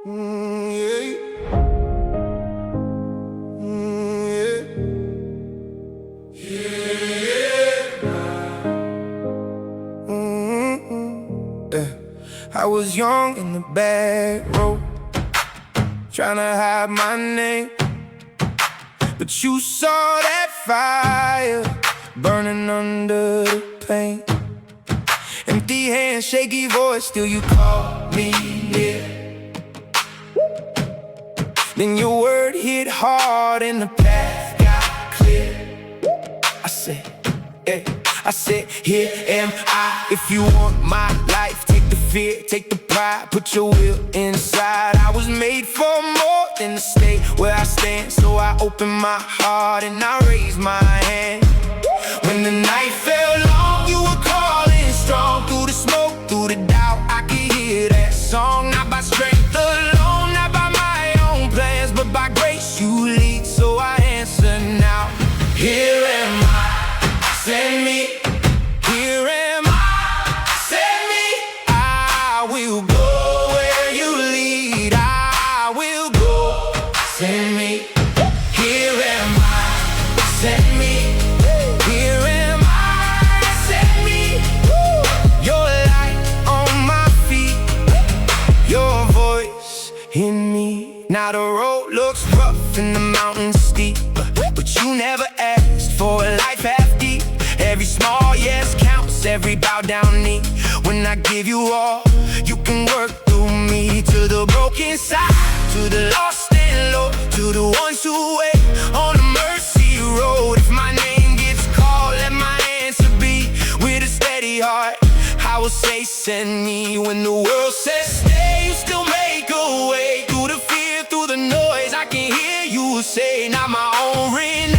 Yeah. Yeah. I was young in the back row, tryna hide my name, but you saw that fire burning under the paint. Empty hands, shaky voice, still you call me near. Then your word hit hard and the path got clear. I said, here am I. If you want my life, take the fear, take the pride, put your will inside. I was made for more than to stay where I stand, so I open my heart and I raise my hand. When the night fell long, you were calling strong. Through the smoke, through the doubt, I could hear that song. Not by strength alone, not by my own plans, but by grace you lead, so I answer now. Here am I, send me. Here am I, send me. I will go where you lead, I will go, send me. Here am I, send me. Here am I, send me. Your light on my feet, your voice in me. Now the road looks rough and the mountains steep, but you never asked for a life half deep. Every small yes counts, every bow down knee. When I give you all, you can work through me. To the broken side, to the lost and low, to the ones who wait on the mercy road. If my name gets called, let my answer be with a steady heart. I will say send me. When the world says stay, you still make a way. Through the fear, through the noise, I can hear you say, not my own ring.